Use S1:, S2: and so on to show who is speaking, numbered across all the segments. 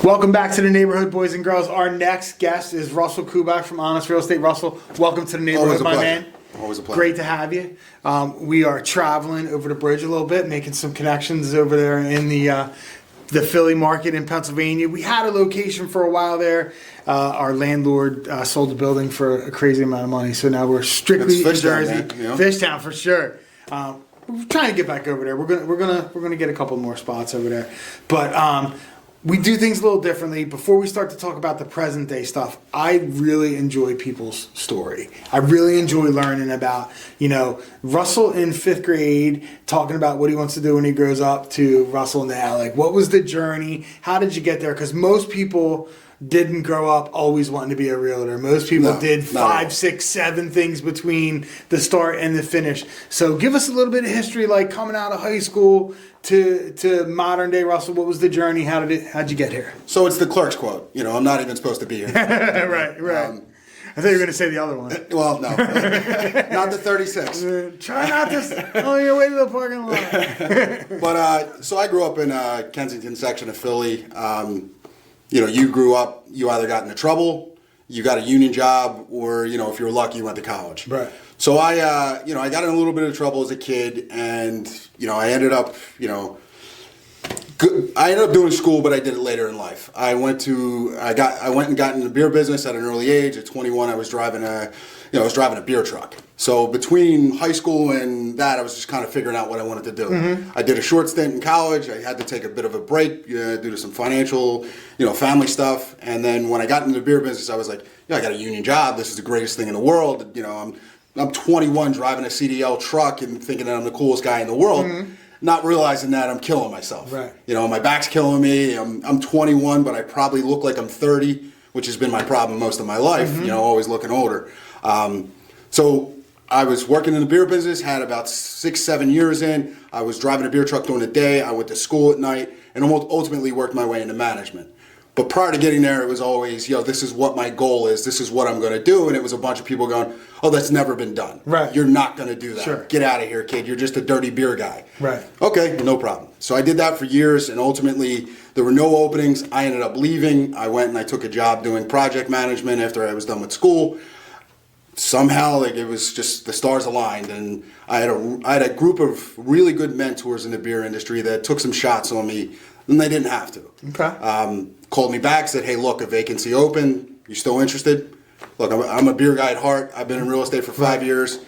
S1: Welcome back to the neighborhood, boys and girls. Our next guest is Russell Kubach from Honest Real Estate. Russell, welcome to the neighborhood, my man.
S2: Always a pleasure.
S1: Great to have you. We are traveling over the bridge a little bit, making some connections over there in the Philly market in Pennsylvania. We had a location for a while there. Our landlord sold the building for a crazy amount of money, so now we're strictly in Jersey. Fishtown for sure. We're trying to get back over there. We're gonna get a couple more spots over there, but we do things a little differently. Before we start to talk about the present day stuff, I really enjoy people's story. I really enjoy learning about, Russell in 5th grade talking about what he wants to do when he grows up to Russell now. Like, what was the journey? How did you get there? Because most people didn't grow up always wanting to be a realtor. Most people did 5, 6, 7 things between the start and the finish. So give us a little bit of history, like coming out of high school to modern day Russell. What was the journey? How'd you get here?
S2: So it's the clerk's quote. I'm not even supposed to be here.
S1: right. I thought you were going to say the other one.
S2: Well, no. Not the 36.
S1: Try not to on your way to the parking lot.
S2: But, so I grew up in Kensington section of Philly. You grew up, you either got into trouble, you got a union job, or, if you were lucky, you went to college.
S1: Right.
S2: So I got in a little bit of trouble as a kid, and, I ended up, doing school, but I did it later in life. I went and got in the beer business at an early age. At 21, I was driving a beer truck. So between high school and that, I was just kind of figuring out what I wanted to do. Mm-hmm. I did a short stint in college. I had to take a bit of a break due to some financial, family stuff. And then when I got into the beer business, I was like, I got a union job. This is the greatest thing in the world. I'm 21 driving a CDL truck and thinking that I'm the coolest guy in the world. Mm-hmm. Not realizing that I'm killing myself.
S1: Right.
S2: My back's killing me. I'm 21, but I probably look like I'm 30, which has been my problem most of my life. Mm-hmm. Always looking older. So I was working in the beer business, had about 6, 7 years in. I was driving a beer truck during the day. I went to school at night, and ultimately worked my way into management. But prior to getting there, it was always, this is what my goal is. This is what I'm going to do. And it was a bunch of people going, oh, that's never been done.
S1: Right.
S2: You're not going to do that.
S1: Sure.
S2: Get out of here, kid. You're just a dirty beer guy.
S1: Right.
S2: Okay, no problem. So I did that for years, and ultimately there were no openings. I ended up leaving. I went and I took a job doing project management after I was done with school. Somehow, it was just the stars aligned, and I had a group of really good mentors in the beer industry that took some shots on me, and they didn't have to.
S1: Okay.
S2: Called me back, said, hey, look, a vacancy open. You still interested? Look, I'm a beer guy at heart. I've been in real estate for 5 years.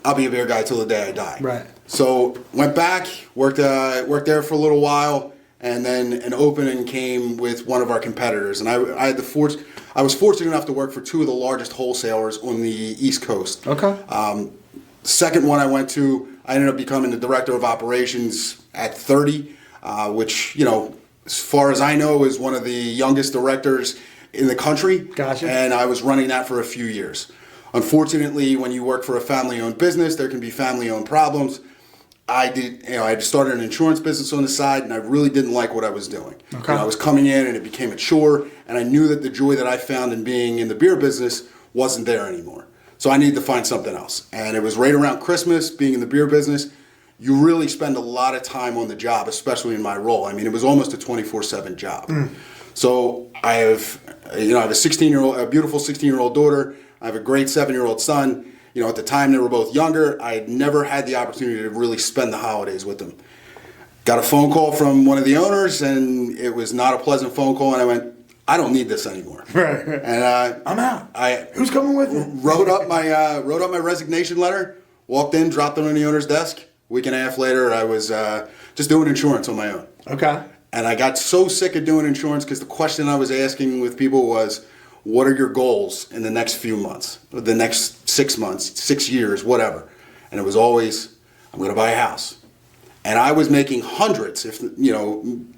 S2: I'll be a beer guy till the day I die.
S1: Right.
S2: So went back, worked there for a little while, and then an opening came with one of our competitors, and I was fortunate enough to work for 2 of the largest wholesalers on the East Coast.
S1: Okay.
S2: Second one I went to, I ended up becoming the director of operations at 30, which, as far as I know, is one of the youngest directors in the country.
S1: Gotcha.
S2: And I was running that for a few years. Unfortunately, when you work for a family-owned business, there can be family-owned problems. I started an insurance business on the side, and I really didn't like what I was doing.
S1: Okay.
S2: I was coming in, and it became a chore, and I knew that the joy that I found in being in the beer business wasn't there anymore. So I needed to find something else. And it was right around Christmas, being in the beer business. You really spend a lot of time on the job, especially in my role. I mean, it was almost a 24/7 job. Mm. So I have a a beautiful 16-year-old daughter. I have a great 7-year-old son. At the time they were both younger. I had never had the opportunity to really spend the holidays with them. Got a phone call from one of the owners, and it was not a pleasant phone call. And I went, I don't need this anymore.
S1: Right.
S2: And
S1: I'm out. Who's coming with me?
S2: Wrote up my resignation letter. Walked in, dropped it on the owner's desk. Week and a half later, I was just doing insurance on my own.
S1: Okay.
S2: And I got so sick of doing insurance because the question I was asking with people was, what are your goals in the next few months, the next 6 months, 6 years, whatever? And it was always, I'm going to buy a house. And I was making hundreds,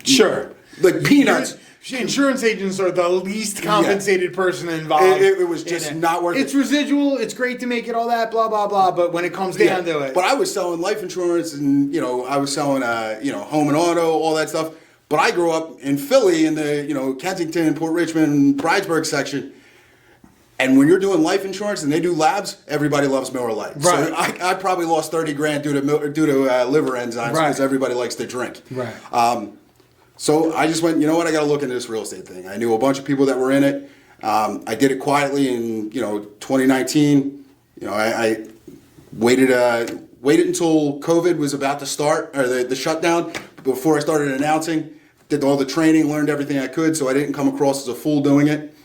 S1: Sure.
S2: Like peanuts.
S1: Insurance agents are the least compensated person involved.
S2: It was just not worth it.
S1: It's residual. It's great to make it all that, blah, blah, blah. But when it comes down to it.
S2: But I was selling life insurance and, I was selling, home and auto, all that stuff. But I grew up in Philly in the, Kensington, Port Richmond, Bridesburg section. And when you're doing life insurance and they do labs, everybody loves Miller Lite.
S1: Right.
S2: So I probably lost $30,000 due to liver enzymes because everybody likes to drink.
S1: Right.
S2: So I just went, you know what, I got to look into this real estate thing. I knew a bunch of people that were in it. I did it quietly in 2019. I waited until COVID was about to start, or the shutdown, before I started announcing. Did all the training, learned everything I could, so I didn't come across as a fool doing it.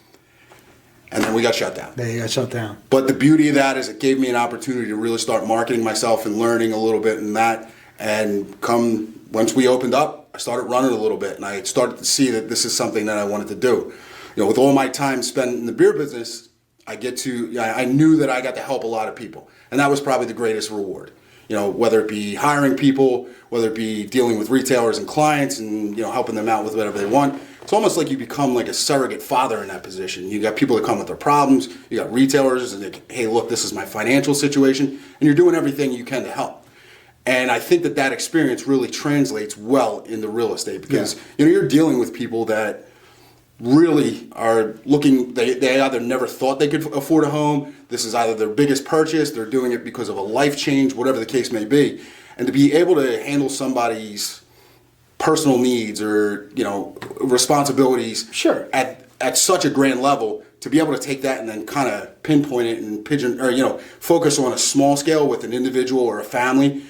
S2: And then we got shut down.
S1: They got shut down.
S2: But the beauty of that is it gave me an opportunity to really start marketing myself and learning a little bit in that. And once we opened up, I started running a little bit, and I started to see that this is something that I wanted to do. With all my time spent in the beer business, I knew that I got to help a lot of people, and that was probably the greatest reward. Whether it be hiring people, whether it be dealing with retailers and clients, and helping them out with whatever they want. It's almost like you become like a surrogate father in that position. You got people that come with their problems. You got retailers, and they, hey, look, this is my financial situation, and you're doing everything you can to help. And I think that experience really translates well into real estate because you're dealing with people that really are looking, they either never thought they could afford a home, this is either their biggest purchase, they're doing it because of a life change, whatever the case may be. And to be able to handle somebody's personal needs or, responsibilities at such a grand level, to be able to take that and then kind of pinpoint it and focus on a small scale with an individual or a family,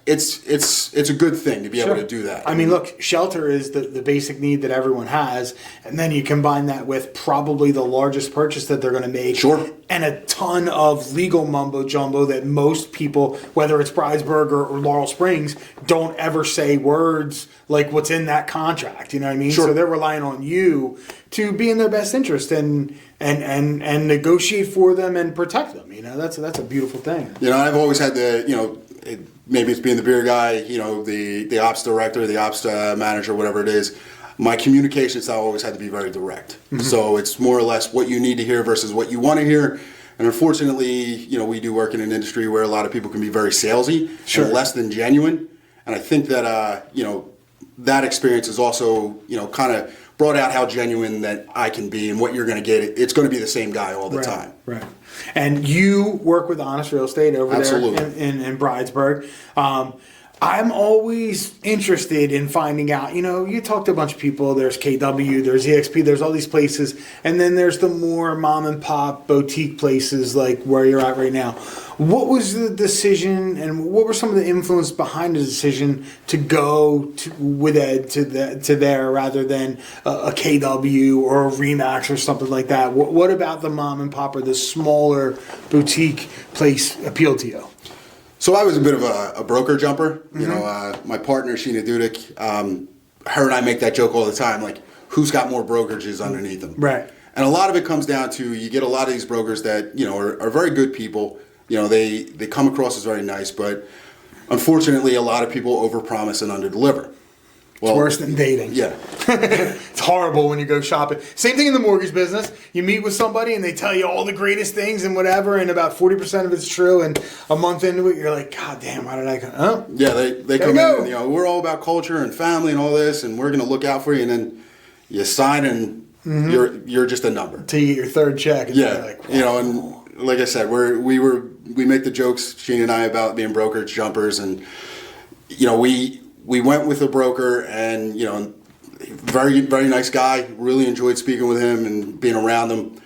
S2: it's a good thing to be able to do that.
S1: I mean, look, shelter is the basic need that everyone has, and then you combine that with probably the largest purchase that they're going to make, and a ton of legal mumbo jumbo that most people, whether it's Bridesburg or Laurel Springs, don't ever say words like what's in that contract. You know what I mean? So they're relying on you to be in their best interest and negotiate for them and protect them. That's a beautiful thing.
S2: I've always had maybe it's being the beer guy, the ops director, the ops manager, whatever it is. My communication style always had to be very direct. Mm-hmm. So it's more or less what you need to hear versus what you want to hear. And unfortunately, we do work in an industry where a lot of people can be very salesy and less than genuine. And I think that, that experience is also, kind of brought out how genuine that I can be and what you're going to get. It's going to be the same guy all the time.
S1: Right. And you work with Honest Real Estate over
S2: Absolutely.
S1: there in Bridesburg. I'm always interested in finding out, you talk to a bunch of people, there's KW, there's EXP, there's all these places, and then there's the more mom and pop boutique places like where you're at right now. What was the decision and what were some of the influence behind the decision to go with Ed to there rather than a KW or a Remax or something like that? What about the mom and pop or the smaller boutique place appealed to you?
S2: So I was a bit of a broker jumper. Mm-hmm. My partner, Sheena Dudick, her and I make that joke all the time, like, who's got more brokerages underneath them?
S1: Right.
S2: And a lot of it comes down to, you get a lot of these brokers that, are very good people. They come across as very nice, but unfortunately, a lot of people overpromise and underdeliver.
S1: Well, it's worse than dating.
S2: Yeah.
S1: It's horrible when you go shopping. Same thing in the mortgage business. You meet with somebody and they tell you all the greatest things and whatever, and about 40% of it's true, and a month into it, you're like, God damn, why did I come? Oh.
S2: Yeah, they come in and, we're all about culture and family and all this, and we're going to look out for you, and then you sign and you're just a number.
S1: Till you get your third check. And
S2: yeah.
S1: Like, wow.
S2: And like I said, we make the jokes, Sheena and I, about being brokerage jumpers, and, we went with a broker, and very, very nice guy. Really enjoyed speaking with him and being around him.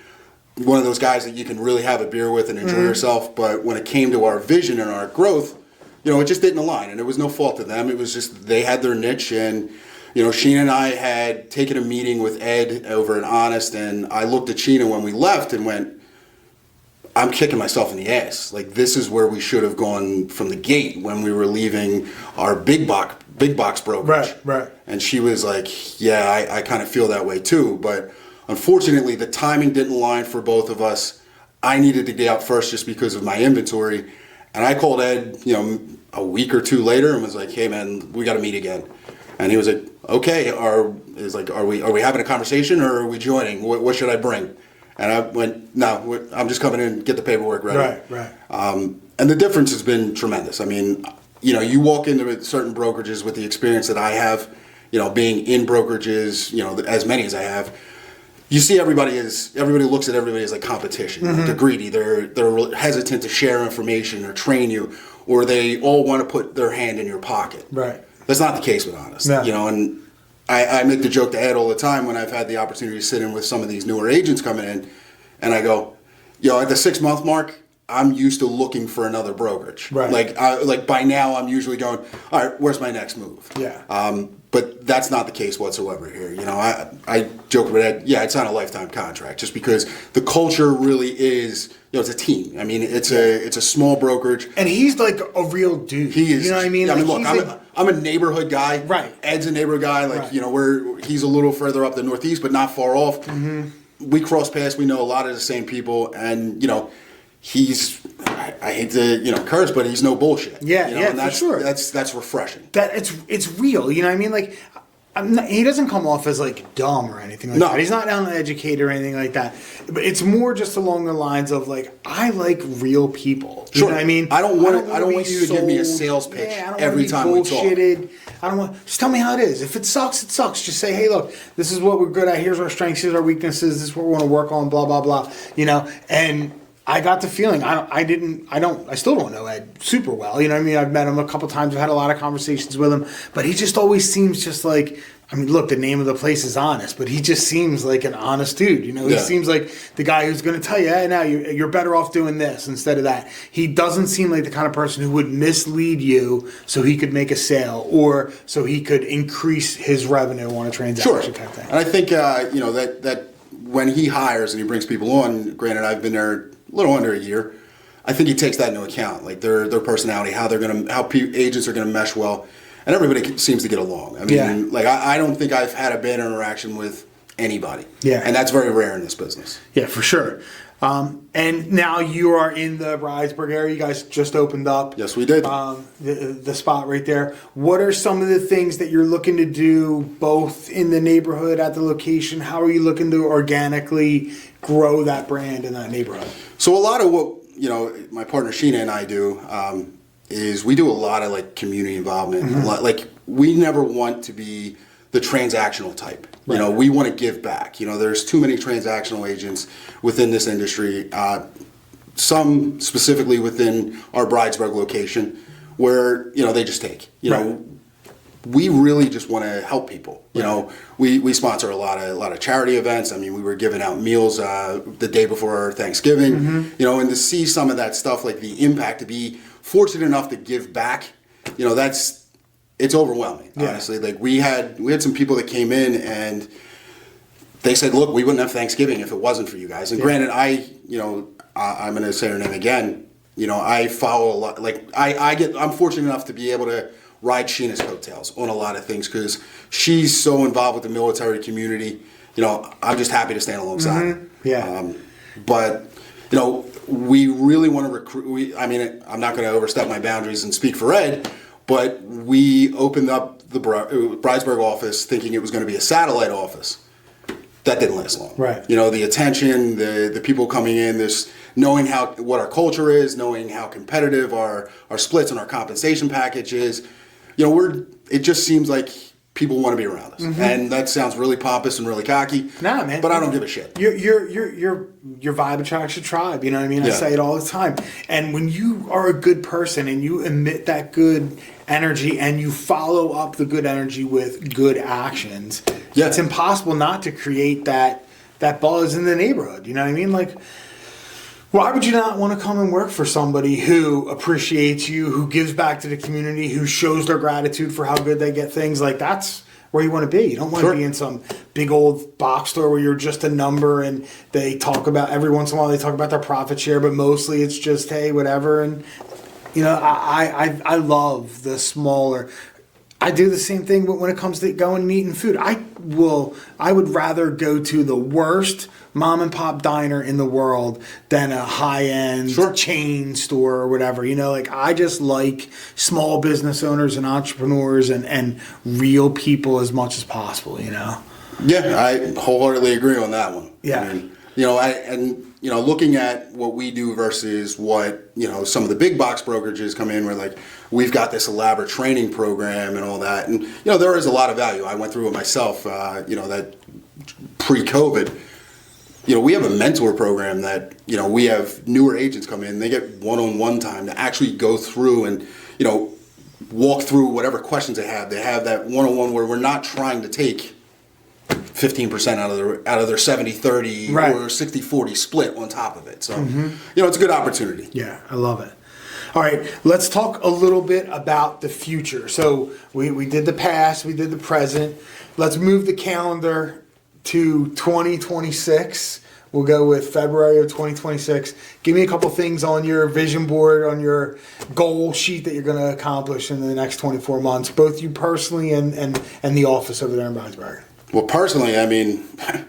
S2: One of those guys that you can really have a beer with and enjoy yourself. But when it came to our vision and our growth, it just didn't align, and it was no fault of them. It was just they had their niche, and Sheena and I had taken a meeting with Ed over at Honest, and I looked at Sheena when we left and went, I'm kicking myself in the ass. Like, this is where we should have gone from the gate when we were leaving our big box brokerage.
S1: Right.
S2: And she was like, yeah, I kind of feel that way too. But unfortunately, the timing didn't align for both of us. I needed to get out first just because of my inventory. And I called Ed, a week or two later and was like, hey man, we got to meet again. And he was like, okay, are we having a conversation or are we joining? What should I bring? And I went, no, I'm just coming in and get the paperwork ready.
S1: Right.
S2: And the difference has been tremendous. I mean, you walk into certain brokerages with the experience that I have, being in brokerages, as many as I have, you see everybody looks at everybody as like competition. Mm-hmm. They're greedy. They're hesitant to share information or train you, or they all want to put their hand in your pocket.
S1: Right.
S2: That's not the case with Honest.
S1: No.
S2: And I make the joke to Ed all the time when I've had the opportunity to sit in with some of these newer agents coming in, and I go, at the 6-month mark, I'm used to looking for another brokerage.
S1: Right.
S2: Like by now, I'm usually going, all right, where's my next move?
S1: Yeah.
S2: But that's not the case whatsoever here. I joke with Ed, it's not a lifetime contract, just because the culture really is, it's a team. I mean, it's a small brokerage.
S1: And he's like a real dude.
S2: He is.
S1: You know what I mean?
S2: Look, I'm a neighborhood guy.
S1: Right.
S2: Ed's a neighborhood guy. Like,
S1: right.
S2: He's a little further up the Northeast, but not far off.
S1: Mm-hmm.
S2: We cross paths. We know a lot of the same people, and he's, I hate to curse, but he's no bullshit.
S1: Yeah,
S2: and
S1: for sure.
S2: That's refreshing.
S1: That it's real. You know what I mean? Like, he doesn't come off as like dumb or anything like that. He's not uneducated or anything like that. But it's more just along the lines of like, I like real people. You know what I mean?
S2: I don't want you to give me a sales pitch every time we talk.
S1: I don't want. Just tell me how it is. If it sucks, it sucks. Just say, hey, look, this is what we're good at. Here's our strengths. Here's our weaknesses. This is what we want to work on. Blah blah blah. And I got the feeling I still don't know Ed super well. You know what I mean? I've met him a couple times. I've had a lot of conversations with him, but he just always seems just like, look, the name of the place is Honest, but he just seems like an honest dude. He seems like the guy who's going to tell you, hey, now you're better off doing this instead of that. He doesn't seem like the kind of person who would mislead you so he could make a sale or so he could increase his revenue on a transaction type thing.
S2: And I think, that when he hires and he brings people on, granted, I've been there a little under a year, I think he takes that into account, like their personality, how agents are gonna mesh well, and everybody seems to get along. I don't think I've had a bad interaction with anybody. Yeah, and that's very rare in this business.
S1: Yeah, for sure. And now you are in the Bridesburg area. You guys just opened up.
S2: Yes, we did.
S1: The spot right there. What are some of the things that you're looking to do both in the neighborhood, at the location? How are you looking to organically grow that brand in that neighborhood?
S2: So a lot of what, my partner Sheena and I do is we do a lot of like community involvement. Mm-hmm. We never want to be the transactional type. Right. We want to give back. There's too many transactional agents within this industry. Some specifically within our Bridesburg location, where they just take. We really just want to help people. We sponsor a lot of charity events. We were giving out meals the day before Thanksgiving. Mm-hmm. And to see some of that stuff, like the impact, to be fortunate enough to give back, it's overwhelming, honestly. Like we had some people that came in and they said, look, we wouldn't have Thanksgiving if it wasn't for you guys. And granted, I'm going to say her name again. I follow a lot. Like I'm fortunate enough to be able to ride Sheena's coattails on a lot of things because she's so involved with the military community. I'm just happy to stand alongside her.
S1: Yeah.
S2: But we really want to recruit. I'm not going to overstep my boundaries and speak for Ed. But we opened up the Bridesburg office thinking it was going to be a satellite office. That didn't last long. Right. The attention, the people coming in, this knowing what our culture is, knowing how competitive our splits and our compensation package is. It just seems like people want to be around us, mm-hmm. and that sounds really pompous and really cocky. Nah, man. But I don't give a shit.
S1: Your vibe attracts your tribe. You know what I mean? I say it all the time. And when you are a good person and you emit that good energy and you follow up the good energy with good actions, it's impossible not to create that buzz in the neighborhood. You know what I mean? Like, why would you not want to come and work for somebody who appreciates you, who gives back to the community, who shows their gratitude for how good they get things? Like, that's where you want to be. You don't want to be in some big old box store where you're just a number and they talk about, every once in a while they talk about their profit share, but mostly it's just, hey, whatever. And, I love the smaller. I do the same thing when it comes to going and eating food. I would rather go to the worst mom and pop diner in the world than a high end chain store or whatever. I just like small business owners and entrepreneurs and real people as much as possible.
S2: Yeah, I wholeheartedly agree on that one.
S1: Yeah.
S2: Looking at what we do versus what, some of the big box brokerages come in where we've got this elaborate training program and all that. And, there is a lot of value. I went through it myself, that pre-COVID. We have a mentor program that, we have newer agents come in, they get one-on-one time to actually go through and, walk through whatever questions they have. They have that one-on-one where we're not trying to take 15% out of their 70-30
S1: Right.
S2: or 60-40 split on top of it. So, it's a good opportunity.
S1: Yeah, I love it. All right, let's talk a little bit about the future. So we did the past, we did the present. Let's move the calendar to 2026. We'll go with February of 2026. Give me a couple things on your vision board, on your goal sheet that you're going to accomplish in the next 24 months, both you personally and the office over there in Brownsburg.
S2: Well, personally, I mean,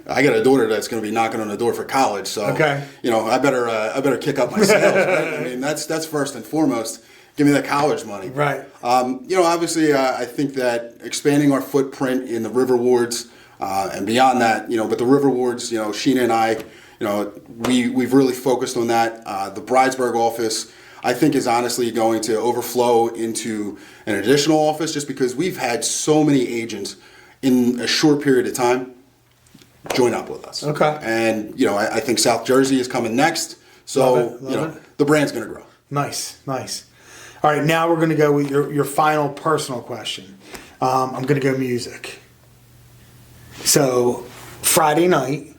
S2: I got a daughter that's going to be knocking on the door for college, so
S1: Okay.
S2: I better kick up my sales. Right? I mean, that's first and foremost. Give me that college money.
S1: Right.
S2: Obviously, I think that expanding our footprint in the river wards and beyond that, but the river wards, Sheena and I, we've really focused on that. The Bridesburg office, I think, is honestly going to overflow into an additional office just because we've had so many agents in a short period of time join up with us.
S1: Okay.
S2: And, I think South Jersey is coming next. So,
S1: Love it.
S2: the brand's going to grow.
S1: Nice. All right, now we're going to go with your final personal question. I'm going to go music. So, Friday night,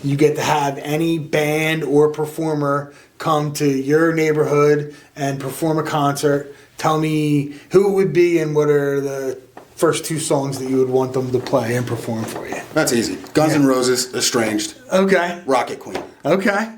S1: you get to have any band or performer come to your neighborhood and perform a concert. Tell me who it would be and what are the first two songs that you would want them to play and perform for you.
S2: That's easy. Guns N' Roses, Estranged,
S1: Okay.
S2: Rocket Queen.
S1: Okay.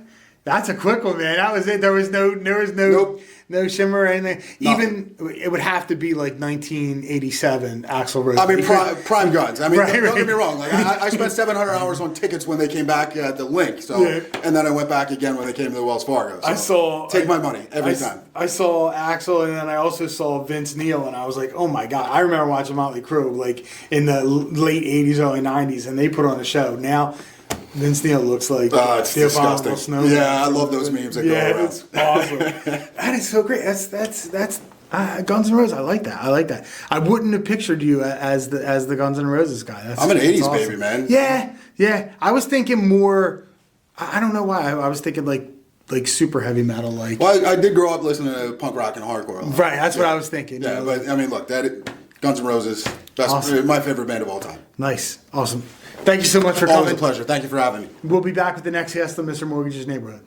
S1: That's a quick one, man. That was it. There was no
S2: Nope.
S1: no shimmer or anything.
S2: Nothing.
S1: Even it would have to be like 1987 Axl Rose.
S2: I mean, prime guns. I mean,
S1: Right,
S2: don't get me
S1: right.
S2: wrong. Like, I spent 700 hours on tickets when they came back at the Link. So,
S1: Yeah.
S2: and then I went back again when they came to the Wells Fargo. So take my money every time.
S1: I saw Axl, and then I also saw Vince Neil, and I was like, oh my god! I remember watching Motley Crue like in the late '80s, early '90s, and they put on a show. Now, Vince Neil looks like
S2: It's
S1: the abominable
S2: disgusting.
S1: snowman.
S2: Yeah, I love those memes that go around.
S1: it's awesome. That is so great. That's Guns N' Roses. I like that. I wouldn't have pictured you as the Guns N' Roses guy.
S2: I'm an
S1: that's
S2: 80s
S1: awesome.
S2: baby, man.
S1: Yeah. I was thinking more. I don't know why. I was thinking like super heavy metal, like.
S2: Well, I did grow up listening to punk rock and hardcore. A lot.
S1: Right. That's what I was thinking.
S2: Yeah,
S1: you know,
S2: but I mean, look, Guns N' Roses, that's
S1: Awesome.
S2: my favorite band of all time.
S1: Nice. Awesome. Thank you so much for
S2: Always
S1: coming.
S2: a pleasure. Thank you for having me.
S1: We'll be back with the next guest on Mr. Mortgage's Neighborhood.